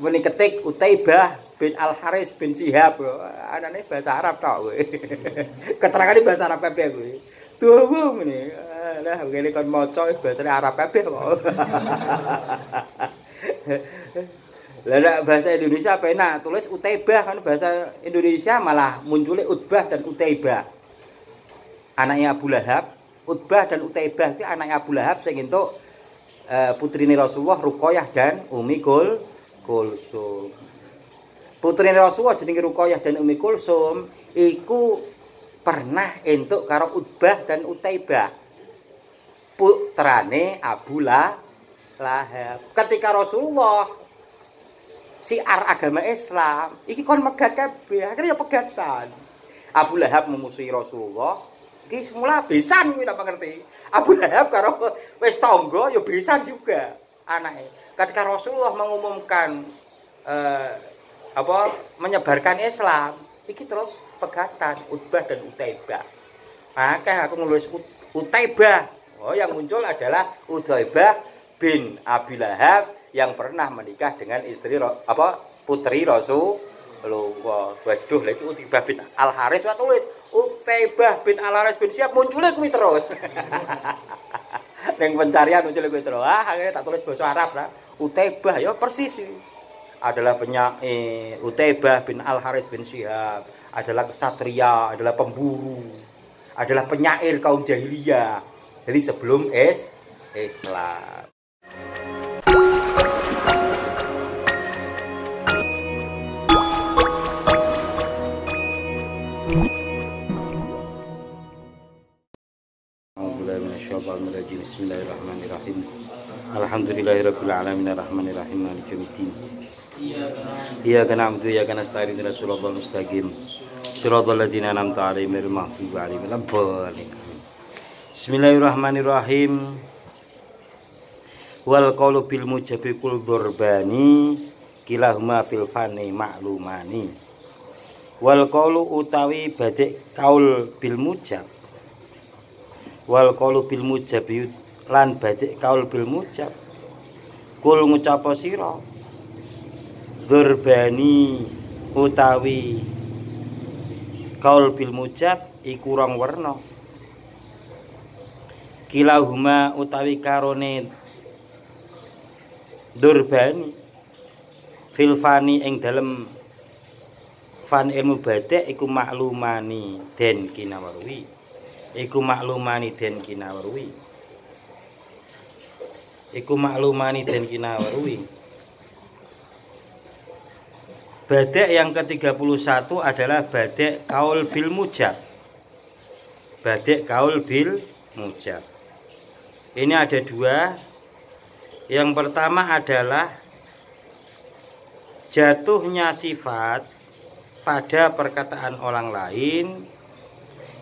Muni ketik Utaibah bin Al-Haris bin Syihab. Anane bahasa Arab tok kowe. Keterangane bahasa Arab kabeh kowe. Dawa ngene. Lah ngene kon maca bahasa Arab kabeh kok. Lah bahasa Indonesia penak tulis Utaibah kan bahasa Indonesia malah munculnya Utbah dan Utaibah. Anaknya Abu Lahab, Utbah dan Utaibah itu anaknya Abu Lahab sing entuk putrine Rasulullah Ruqayyah dan Ummi Kulsum. Putrine Rasulullah jenenge Ruqayyah dan Ummi Kulsum iku pernah entuk karo Utbah dan Utaibah. Putrane Abu Lahab. Ketika Rasulullah siar agama Islam, iki kon megat kabeh, akhirnya pegatan. Abu Lahab memusuhi Rasulullah. Iki semula besan kuwi ndak ngerti. Abu Lahab karo wis tangga ya besan juga anake. Ketika Rasulullah mengumumkan menyebarkan Islam, iki terus pegatan Utbah dan Utaibah. Maka aku nulis Utaibah. Oh, yang muncul adalah Utaibah bin Abi Lahab yang pernah menikah dengan istri putri Rasulullah. Waduh, lha iku Utaibah bin Al-Haris wae tulis Utaibah bin Al-Haris bin Syihab muncule kuwi terus. Ning pencarian muncule kuwi terus. Akhirnya tak tulis bahasa Arab lah. Utaibah ya persis adalah penyair. Utaibah bin Al-Haris bin Syihab adalah kesatria, adalah pemburu, adalah penyair kaum jahiliyah. Jadi sebelum Islam. Bismillahirrahmanirrahim. Alhamdulillahirabbil alamin arrahmanirrahim maliki yaumiddin. Iyyaka na'budu wa iyyaka nasta'in ihdinas siratal mustaqim. Siratal ladzina an'amta 'alaihim ghairil maghdubi 'alaihim waladdallin. Bismillahirrahmanirrahim. Wal qaulu bil mujabi kul durbani kilahuma fil fani ma'lumani. Wal qaulu utawi badhe kaul bil mujab. Wal qaulu bil mujabi lan badhe kaul bil mujab. Kul ngucapa sira durbani utawi kaul bil mujab iku rong werna. Kilahuma utawi karone durbani fil fani ing dalem fan ilmu badhe iku maklumani den kinawarwi. Iku maklumani den kinawarwi. Iku maklumani den kinawarwi. Badhe yang ke-31 adalah badhe kaul bil mujab. Badhe kaul bil mujab. Ini ada dua. Yang pertama adalah jatuhnya sifat pada perkataan orang lain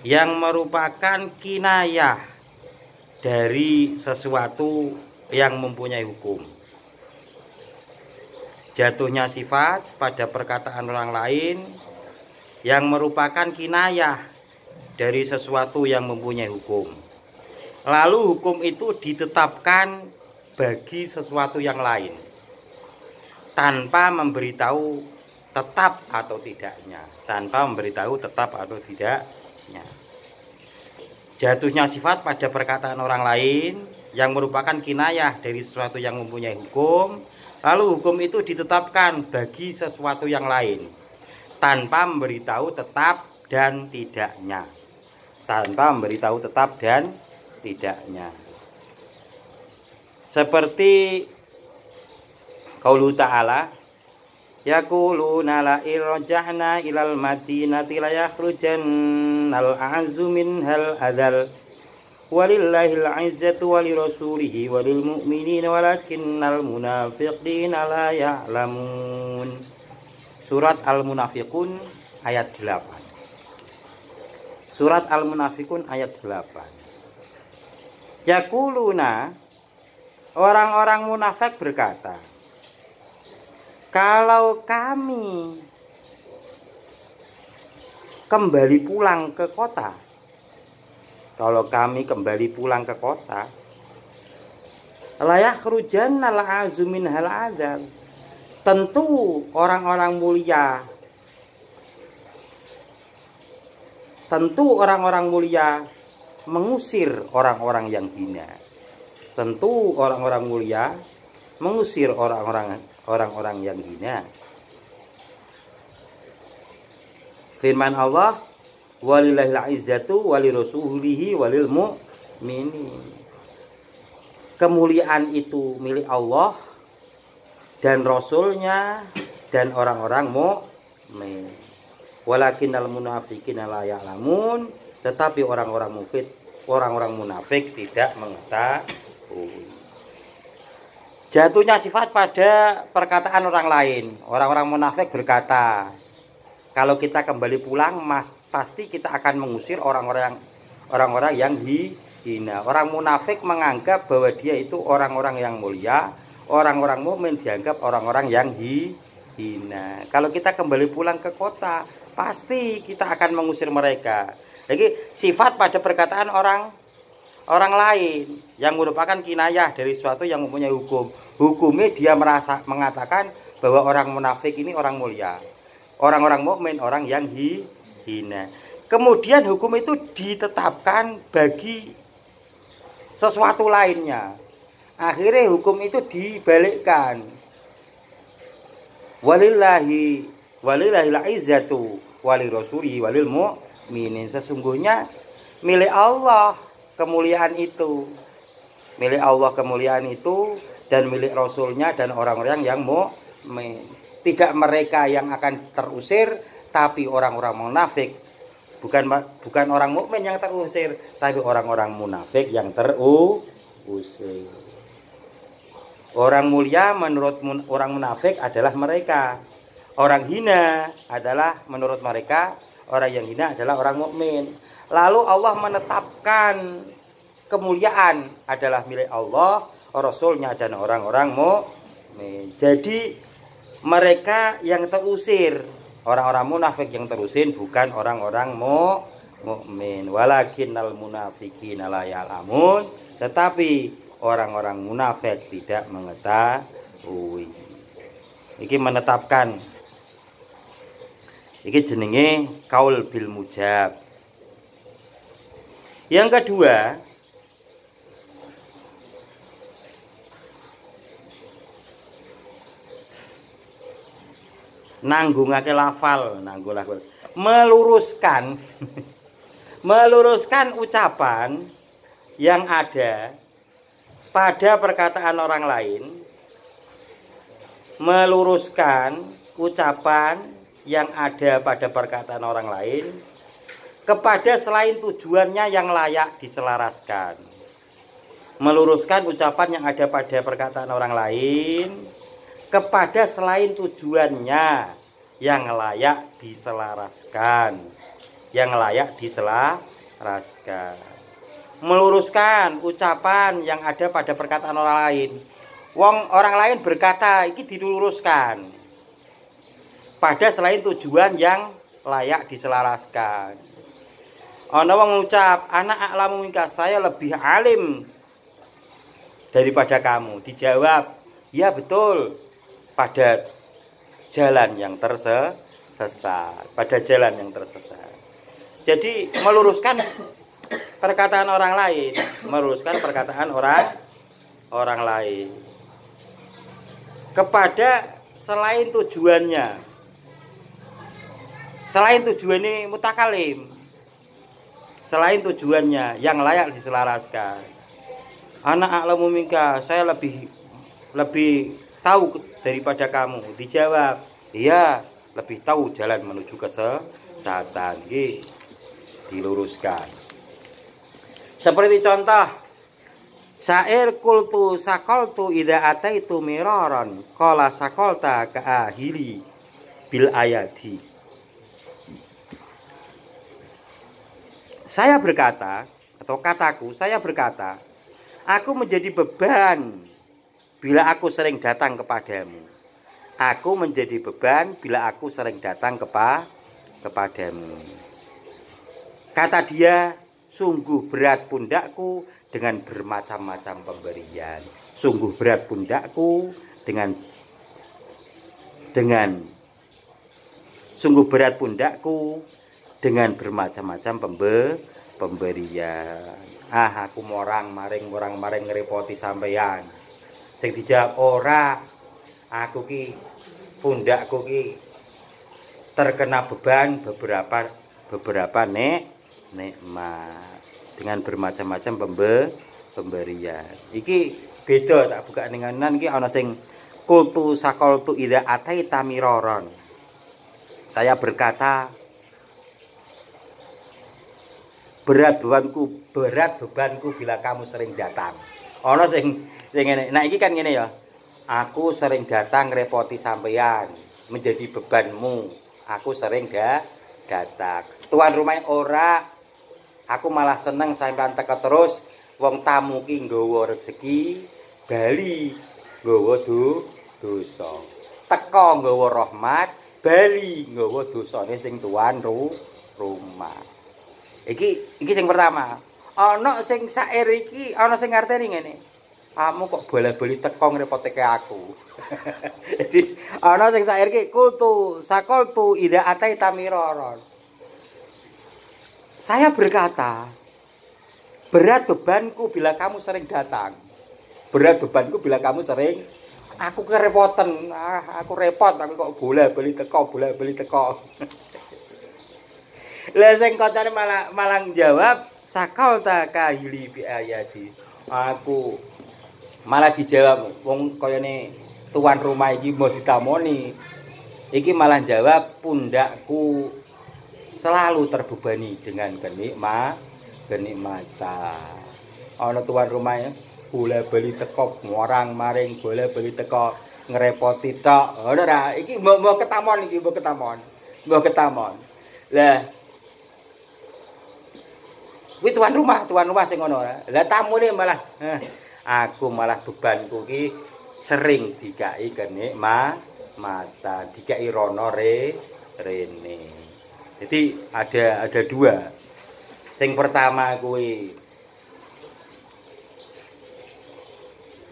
yang merupakan kinayah dari sesuatu yang mempunyai hukum. Jatuhnya sifat pada perkataan orang lain yang merupakan kinayah dari sesuatu yang mempunyai hukum. Lalu hukum itu ditetapkan bagi sesuatu yang lain tanpa memberitahu tetap atau tidaknya, Jatuhnya sifat pada perkataan orang lain yang merupakan kinayah dari sesuatu yang mempunyai hukum, lalu hukum itu ditetapkan bagi sesuatu yang lain tanpa memberitahu tetap dan tidaknya. Seperti qaulu ta'ala yaquluna la irja'na ilal madinati la yakhrujannal a'zu minhal adal walillahil 'izzatu walirasulihi walil mu'minina walakinnal munafiqina la ya'lamun. Surat Al-Munafiqun ayat 8. Surat Al-Munafiqun ayat 8. Yaquluna, orang-orang munafik berkata, kalau kami kembali pulang ke kota, la yakhrujannal a'zu minhal adal, Tentu orang-orang mulia, tentu orang-orang mulia mengusir orang-orang yang hina. Tentu orang-orang mulia mengusir orang-orang yang hina. Firman Allah, walillahil izzatu walirasulihi walil mu'minin. Kemuliaan itu milik Allah dan Rasulnya dan orang-orang mukmin. Walakinnal munafiqina la ya'lamun, tetapi orang-orang munafik tidak mengetahui. Jatuhnya sifat pada perkataan orang lain. Orang-orang munafik berkata, kalau kita kembali pulang, pasti kita akan mengusir orang-orang yang hina. Orang munafik menganggap bahwa dia itu orang-orang yang mulia. Orang-orang mukmin dianggap orang-orang yang hina. Kalau kita kembali pulang ke kota, pasti kita akan mengusir mereka. Jadi sifat pada perkataan orang lain yang merupakan kinayah dari sesuatu yang mempunyai hukum. Hukumnya dia mengatakan bahwa orang munafik ini orang mulia. Orang-orang mukmin orang yang hina. Kemudian hukum itu ditetapkan bagi sesuatu lainnya. Akhirnya hukum itu dibalikkan. Walillahil izzatu walirasulihi walil mu'minin. Sesungguhnya milik Allah kemuliaan itu. Milik Allah kemuliaan itu dan milik Rasulnya dan orang-orang yang mukmin. Tidak mereka yang akan terusir, tapi orang-orang munafik. Bukan orang mukmin yang terusir, tapi orang-orang munafik yang terusir. Orang mulia menurut orang munafik adalah mereka. Orang hina adalah menurut mereka, orang yang hina adalah orang mukmin. Lalu Allah menetapkan kemuliaan adalah milik Allah, Rasulnya dan orang-orang mukmin. Jadi mereka yang terusir, orang-orang munafik yang terusir, bukan orang-orang mukmin. Walakinnal munafiqina la ya'lamun, tetapi orang-orang munafik tidak mengetahui. Iki menetapkan. Iki jenenge kaul bil mujab. Yang kedua, nanggungake lafal, meluruskan meluruskan ucapan yang ada pada perkataan orang lain, meluruskan ucapan yang ada pada perkataan orang lain kepada selain tujuannya yang layak diselaraskan. Meluruskan ucapan yang ada pada perkataan orang lain kepada selain tujuannya yang layak diselaraskan. Yang layak diselaraskan. Meluruskan ucapan yang ada pada perkataan orang lain. Orang lain berkata, ini diluruskan pada selain tujuan yang layak diselaraskan. Ana wong ngucap, anak a'lamu minka, saya lebih alim daripada kamu. Dijawab, ya betul, pada jalan yang tersesat, pada jalan yang tersesat. Jadi meluruskan perkataan orang lain, meluruskan perkataan orang lain kepada selain tujuannya. Selain tujuannya mutakalim, selain tujuannya yang layak diselaraskan. Anak a'lamu minka, saya lebih tahu daripada kamu. Dijawab, iya, lebih tahu jalan menuju kesesatan. Diluruskan. Seperti contoh, syair kultu sakoltu idza ataitu miraran qala sakolta ka ahili bil ayati. Saya berkata, atau kataku, saya berkata, aku menjadi beban bila aku sering datang kepadamu. Aku menjadi beban bila aku sering datang kepadamu. Kata dia, sungguh berat pundakku dengan bermacam-macam pemberian. Sungguh berat pundakku dengan dengan sungguh berat pundakku dengan bermacam-macam pemberian. Aku maring ngerepoti sampeyan. Sing dijawab ora, aku ki pundakku ki terkena beban beberapa nikmat dengan bermacam-macam pemberian. Iki beda tak buka ninganan iki ana sing kultu sakoltu ida atai tamiroron. Saya berkata berat bebanku bila kamu sering datang. Ana sing ngene. Nah iki kan ngene ya. Aku sering datang repoti sampeyan, menjadi bebanmu. Aku sering datang. Tuan rumah ora, aku malah seneng sampeyan teka terus. Wong tamu ki nggawa rezeki, bali nggawa dosa. Teka nggawa rahmat, bali nggawa dosane sing tuan rumah. Iki sing pertama. Ana sing sair iki ana sing ngarteni ngene. Kamu kok bola-bali teko ngrepotke aku. Jadi ana sing sair iki kultu sakoltu ida atai tamiroron. Saya berkata, berat bebanku bila kamu sering datang. Berat bebanku bila kamu sering aku kerepotan. Aku repot aku kok bola-bali teko. Lah sing koncone malah jawab sakal ta kahili bi ayati. Aku malah dijawab wong kayane tuan rumah iki mau ditamoni. Iki malah jawab pundakku selalu terbebani dengan kenikmatan. Ana tuan rumah ya, bola-bali teko ngorang maring bola-bali teko ngrepoti tok. Ngono ra, iki mbok ketamon iki, mbok ketamon. Lah kuwi tuan rumah sing ngono. Lah tamune malah aku malah bebanku ki sering dikai kenikmatan, dikai rono rene. Jadi ada dua. Sing pertama kuwi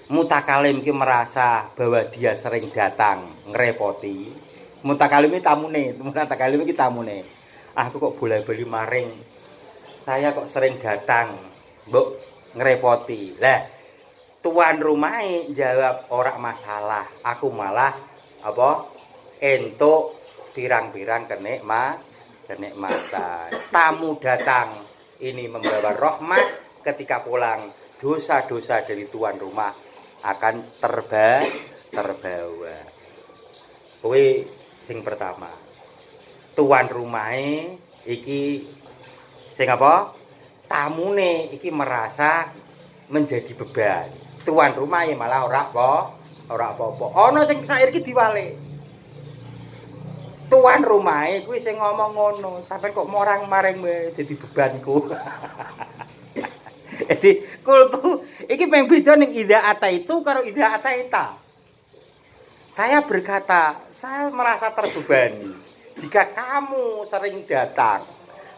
mutakalim ki merasa bahwa dia sering datang ngrepoti. Mutakalim iki tamune. Aku kok bola-bali maring. Saya kok sering datang, mbok ngrepoti. Lah, tuan rumah jawab ora masalah. Aku malah entuk pirang-pirang kenikmatan. Tamu datang ini membawa rahmat, ketika pulang dosa-dosa dari tuan rumah akan terbawa. Kuwi sing pertama. Tuan rumah iki sing tamune iki merasa menjadi beban. Tuan rumah malah ora apa-apa. Ana sing sair iki diwalik. Tuan rumah kuwi sing ngomong ngono, sampeyan kok morang-maring dadi bebanku. Jadi kultu iki peng beda ning ida ata itu karo ida ata ita. Saya berkata, saya merasa terbebani jika kamu sering datang.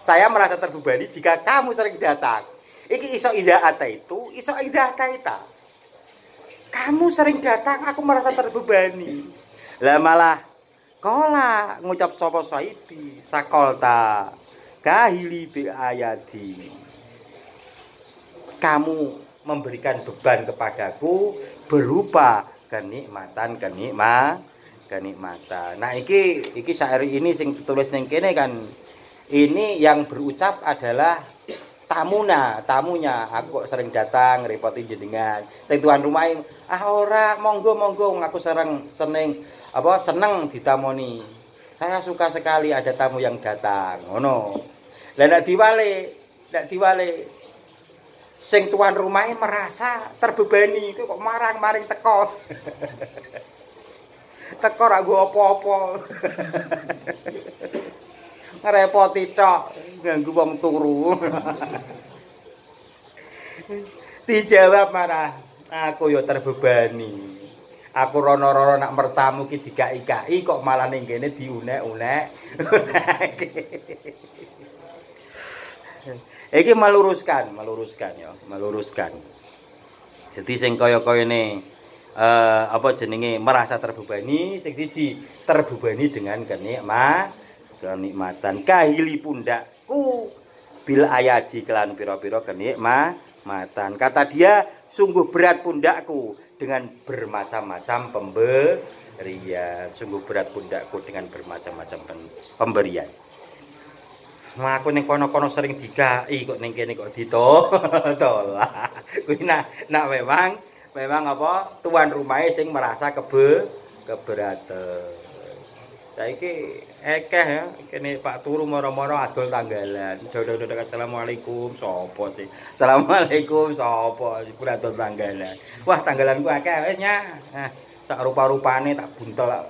Saya merasa terbebani jika kamu sering datang. Iki iso ida ata itu, iso ida ata ita. Kamu sering datang, aku merasa terbebani. Lah malah kola ngucap sapa sahibi sakolta kahili bi ayati. Kamu memberikan beban kepadaku berupa kenikmatan. Nah iki syair ini sing ditulis ning kene kan. Ini yang berucap adalah tamunya. Aku kok sering datang ngrepoti jenengan. Sing tuan rumah ora monggo aku seneng ditamoni. Saya suka sekali ada tamu yang datang. Ngono. Lah nek diwale. Sing tuan rumah merasa terbebani, kok maring teko. Teko ra nggo apa-apa. Ngrepoti tok, ganggu wong turu. Dijawab marah, aku ya terbebani. Aku rono-rono nak mertamu ki dikai-kai kok malah ning kene diunek-unek. Iki meluruskan. Jadi sing kaya-kayane apa jenenge merasa terbebani, sing siji terbebani dengan kenikmatan kahili pundakku bil ayadi kelan pira-pira kenikmatan. Kata dia, sungguh berat pundakku dengan bermacam-macam pemberian. Sungguh berat pundakku dengan bermacam-macam pemberian. Nah, aku ning kono-kono sering dikai kok ning kene kok ditolak. Kuwi nak memang apa tuan rumahe sing merasa keberatan. Saiki akeh ya kene Pak Turu moro-moro adol tanggalan. Dodok-dodok assalamualaikum sapa sih? Assalamualaikum sapa? Sing adol tanggalan. Wah, tanggalanku akeh wis nya. Nah, sak rupa-rupane tak buntel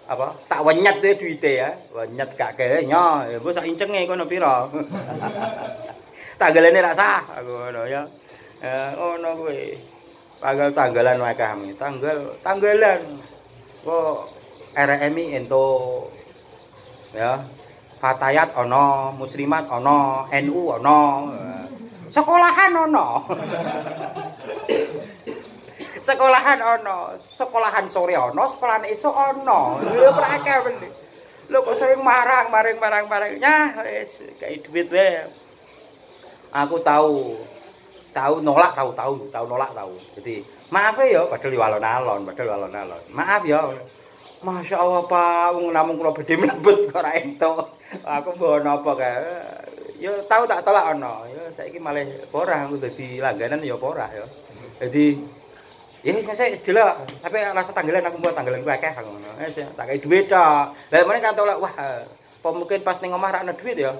apa tak wenyet deh duite ya. Wenyet gak kene nya. Ya mbok sak incenge kono pira. Tanggalane ra sah aku ngono ya. Ono kuwi. Tanggalan akeh tanggalan. Kok RMI ento ya fatayat ono muslimat ono NU ono sekolahan ono sekolahan sore ono sekolahan esuk ono lho prakeh ben lho kok sering marang nya wis duit wae aku tahu nolak jadi maaf ya padahal alon-alon maaf ya. Masya Allah Pak, namun kalau beda melebut kok ora entuk. Aku mbok napa kae. Ya tahu tak tolak ono. Ya saiki malah ora aku dadi langganan ya ora ya. Dadi ya wis ngesek delok. Tapi rasa tanggalan aku buat tanggalan ku akeh ngono. Wis tak kei dhuwit tok. Lah meneh kan tolak wah apa mungkin pas ning omah ra ana dhuwit ya.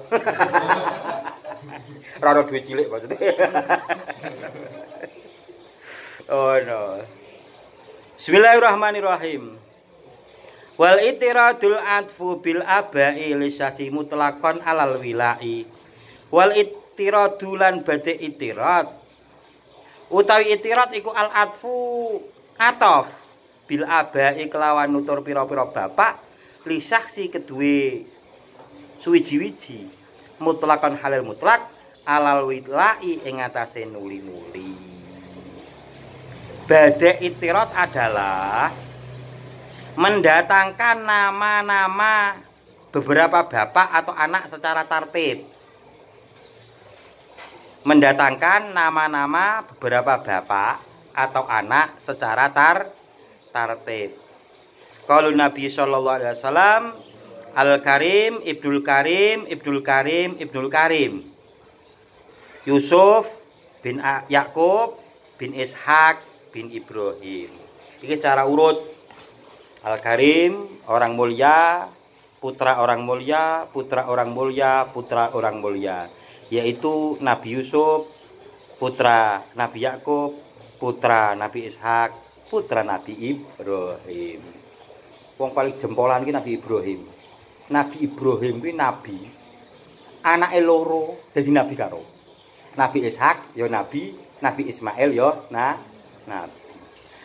Ora ana dhuwit cilik maksudnya. Oh no. Bismillahirrahmanirrahim. Wal itiradul atfu bil abai lisasi mutlaqan alal wilai. Wal itiradulan badhe itirat. Utawi itirat iku al atfu atof bil abai kelawan nutur pira-pira bapak lisaksi kedue suwiji-wiji mutlaqan halal mutlak alal wilai ing atase nuli-nuli. Badhe itirat adalah mendatangkan nama-nama beberapa bapak atau anak secara tertib. Mendatangkan nama-nama beberapa bapak atau anak secara tertib. Kalau Nabi sallallahu alaihi wasallam Al-Karim, Ibnul Karim, Ibnul Karim, Ibnul Karim. Yusuf bin Yakub bin Ishak bin Ibrahim. Ini secara urut. Al-Karim, orang mulia, putra orang mulia, putra orang mulia, putra orang mulia. Yaitu Nabi Yusuf, putra Nabi Yakub, putra Nabi Ishak, putra Nabi Ibrahim. Wong paling jempolan iki Nabi Ibrahim. Nabi Ibrahim kuwi nabi. Anake loro dadi nabi karo. Nabi Ishak ya nabi, Nabi Ismail ya nabi.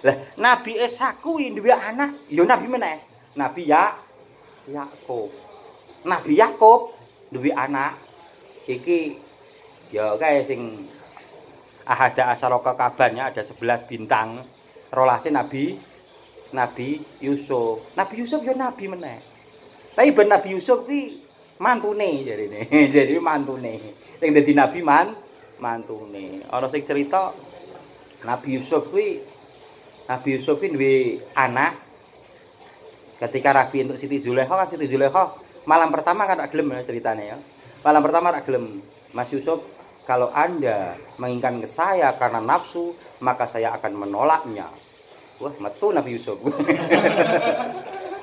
Lah Nabi Ishak kuwi duwe anak ya nabi meneh. Nabi Yakub. Nabi Yakub duwe anak iki ya kae sing ahada asaraka kabannya ada 11 bintang. Rolase Nabi Yusuf. Nabi Yusuf ya nabi meneh. Tapi ben Nabi Yusuf kuwi mantune jarine. Jadi mantune. Sing dadi nabi mantune. Ana sing cerita Nabi Yusuf kuwi duwe anak ketika rabi untuk Siti Zulaikha malam pertama kan tak gelem ceritanya ya. Malam pertama tak gelem. Mas Yusuf, kalau Anda menginginkan ke saya karena nafsu, maka saya akan menolaknya. Wah, metu Nabi Yusuf.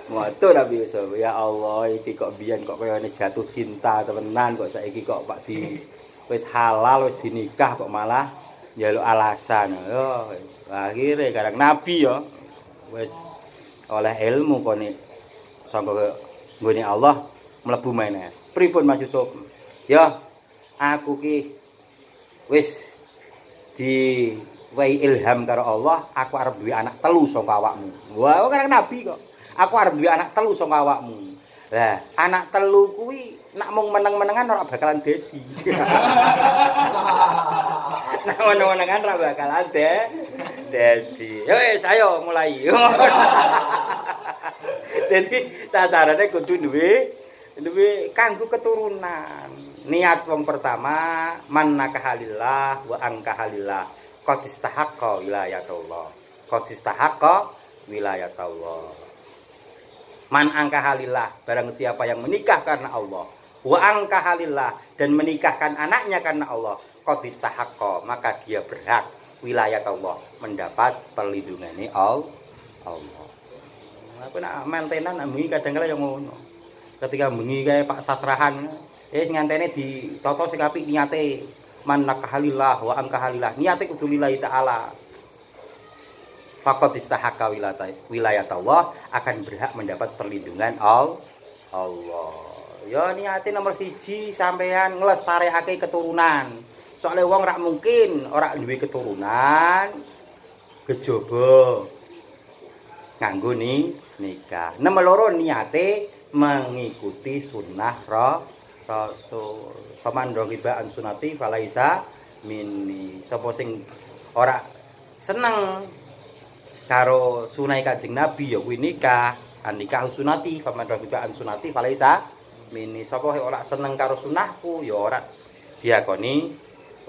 Metu Nabi Yusuf. Ya Allah, iki kok biyen kok kaya jatuh cinta temenan kok saiki kok Pak di wis halal wis dinikah kok malah njaluk alasan. Yo, akhire karang nabi ya. Wis oleh ilmu kone sangka nggone Allah mlebu meneh. Pripun Mas Yusuf? Ya, aku ki wis diwehi ilham karo Allah, aku arep duwe anak telu saka awakmu. Wah, karang nabi kok. Aku arep duwe anak telu saka awakmu. Lah, anak telu kuwi nak mung meneng-menengan ora bakalan dadi. Nak meneng-menengan ora bakalan Dadi, yo wis ayo mulai. Dadi sasarane kudu duwe kanggo keturunan. Niat wong pertama man nakahalillah wa angkahalillah qad istahaqqa wilayatullah. Qad istahaqqa wilayatullah. Man angkahalillah, barang siapa yang menikah karena Allah, wa angkahalillah dan menikahkan anaknya karena Allah, qad istahaqqa, maka dia berhak wilayah Allah, mendapat perlindungannya Allah. Apa nak mantenan bengi kadang-kala yang ngono. Ketika bengi kae Pak Sasrahan, sing ngantene ditata sing apik niate man nakahalillah wa angkahalillah. Niate kudu lillahi taala. Faqad istahaqqa wilayah Allah, akan berhak mendapat perlindungan Allah. Ya niate nomor 1 sampean nglestarekake keturunan. Soalnya wong rak mungkin ora duwe keturunan kejaba nganggo nikah. Nomor loro niate mengikuti sunnah Rasul. Paman rogiba an sunati falaisa minni. Sapa sing ora seneng karo sunai Kanjeng Nabi ya kuwi nikah. An nikah sunati, paman rogiba an sunati falaisa minni. Sapa ora seneng karo sunahku ya ora diakoni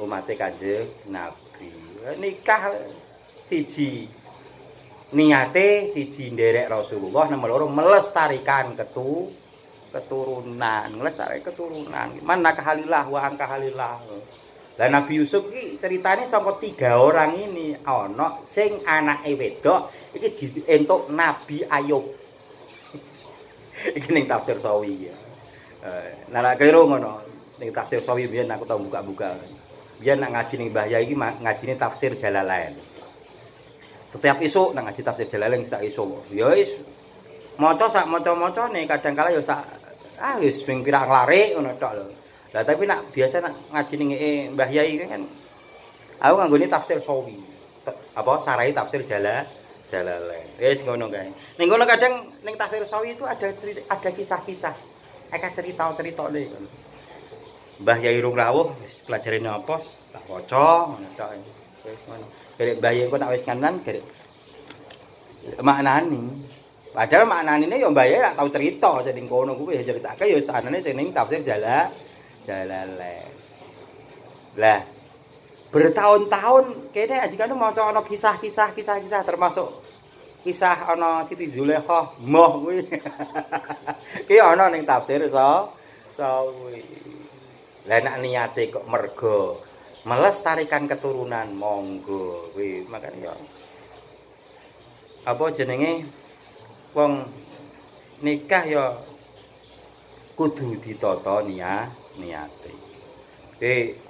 umat Kanjeng Nabi. Nikah siji niate siji nderek Rasulullah, nomor 2 melestarikan keturunan, melestarikan keturunan. Man nakahalillah wa angkahalillah. Lah Nabi Yusuf iki ceritane saka 3 orang ini ana sing anake wedok iki dientuk Nabi Ayub. Iki ning tafsir Sawi ya. Nah keliru ngono. Ning tafsir Sawi biyen aku tau buka-buka. Biyen nak ngaji ning Mbah Yai iki ngajine tafsir Jalalain. Setiap isuk nang ngaji tafsir Jalalain sak isuk. Ya wis maca sak maca-macane kadang kala ya sak wis ping kira nglarik ngono tok lho. Lah tapi nak biasa nak ngaji ning Mbah Yai kan aku nganggone tafsir Sawi. Apa sarai tafsir Jalalain. Wis ngono kae. Ning ngono kadang ning tafsir Sawi itu ada cerita, ada kisah-kisah. Eka cerita-cerita le. Mbah Yai rung rawuh wis pelajarane apa tak waca ngono tok. Wis ngono. Gerek Mbah Yai kok nak wis kanan gerek maknani. Padahal maknanine ya Mbah Yai rak tau cerita sing kono kuwi ya critake ya sanane sing ning tafsir Jalalain. Lah bertahun-tahun kene ajikane maca ana kisah-kisah termasuk kisah ana Siti Zulaikha moh kuwi. Ki ana ning tafsir Sawi. Lah nek niate kok mergo melestarikan keturunan monggo kuwi makane ya apa jenenge wong nikah ya kudu ditata niate.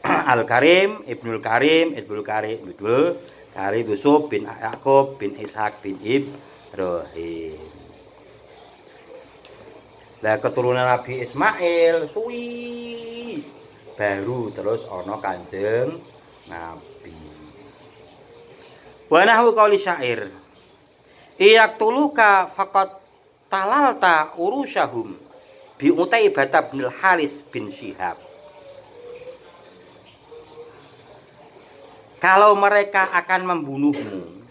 Al-Karim, Ibnul Karim Yusuf bin Yaqub bin Ishaq bin Ibrahim. Lah keturunan Nabi Ismail suwi baru terus ana Kanjeng Nabi. Wa nahwu qauli syair. Iyaktuluka faqat talalta urusyahum bi Utaibah bin Haris bin Syihab. Kalau mereka akan membunuhmu,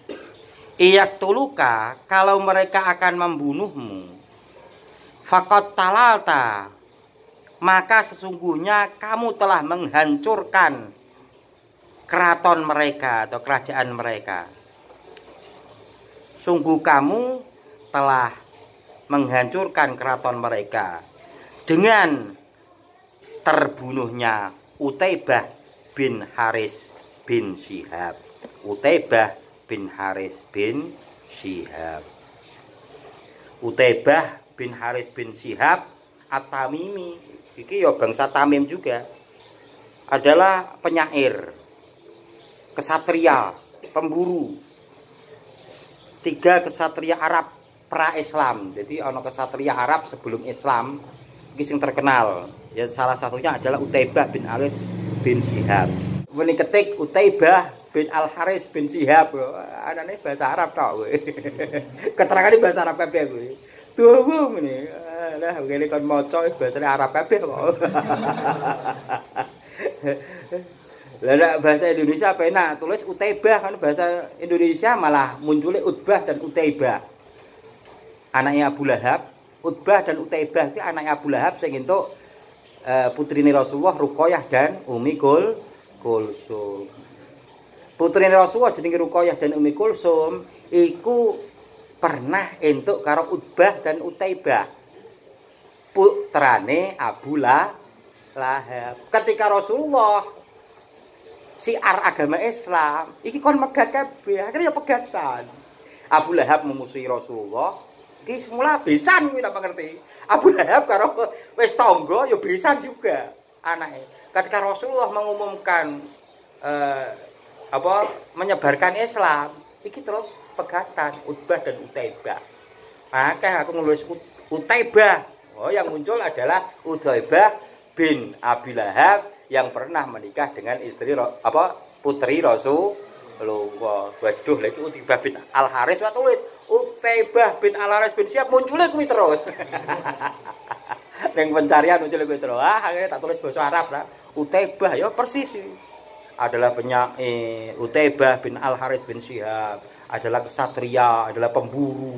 iyaktuluka, kalau mereka akan membunuhmu, faqat talalta, maka sesungguhnya kamu telah menghancurkan keraton mereka atau kerajaan mereka. Sungguh kamu telah menghancurkan keraton mereka dengan terbunuhnya Utaibah bin Haris bin Syihab. Utaibah bin Haris bin Syihab. Utaibah bin Haris bin Syihab At-Tamimi, iki ya bangsa Tamim juga, adalah penyair, kesatria, pemburu. 3 kesatria Arab pra-Islam. Jadi ana kesatria Arab sebelum Islam iki sing terkenal. Ya salah satunya adalah Utaibah bin Haris bin Syihab. Wene ketik Utaibah bin Al-Haris bin Syihab, anane bahasa Arab tok kowe. Keterangane bahasa Arab kabeh kowe. Tuwa ngene. Lah ngene kon maca bahasa Arab kabeh kok. Lah nek bahasa Indonesia penak tulis Utaibah kan bahasa Indonesia malah munculnya Utbah dan Utaibah. Anaknya Abu Lahab, Utbah dan Utaibah itu anaknya Abu Lahab sing entuk putrine Rasulullah Ruqayyah dan Ummi Kulsum. Putrine Rasulullah jenenge Ruqayyah dan Ummi Kulsum iku pernah entuk karo Utbah dan Utaibah. Putrane Abu Lahab. Ketika Rasulullah siar agama Islam, iki kon megat kabeh, akhirnya ya pegatan. Abu Lahab memusuhi Rasulullah, iki semula besan kuwi tak ngerti. Abu Lahab karo wis tangga ya besan juga anake. Ketika Rasulullah mengumumkan menyebarkan Islam, iki terus pegatan Utbah dan Utaibah. Maka aku nulis Utaibah. Oh, yang muncul adalah Utaibah bin Abi Lahab yang pernah menikah dengan istri putri Rasulullah. Waduh, lagi Utaibah bin Al Haris wa tulis Utaibah bin Al Haris bin Syihab munculnya kuwi terus. Ning pencarian muncul kuwi terus. Akhirnya tak tulis bahasa Arab lah. Utaibah ya persis adalah penyair. Utaibah bin Al Haris bin Syihab adalah kesatria, adalah pemburu,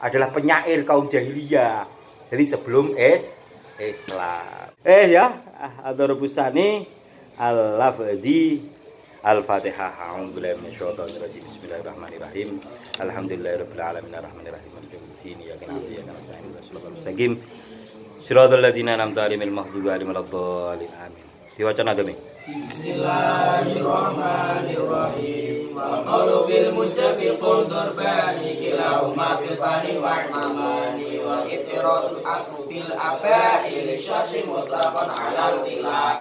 adalah penyair kaum jahiliyah. Jadi sebelum Islam. Ya, Ad-Darubusani Al-Lafzi Al-Fatihah. A'udzubillahi minasyaitonir rajim. Bismillahirrahmanirrahim. Alhamdulillahirabbil alamin arrahmanirrahim maliki yaumiddin. Iyyaka na'budu wa iyyaka nasta'in. Shiratal mustaqim. Shiratal ladzina an'amta 'alaihim maghdubi 'alaihim waladdallin. Amin. Diwacana agami. Bismillahirrahmanirrahim. Wa qalu bil mujabiqul durbani kilahuma fil fani wal mamani wal ittiradul aqu bil aba'i li syasi mutlaqan 'alal bila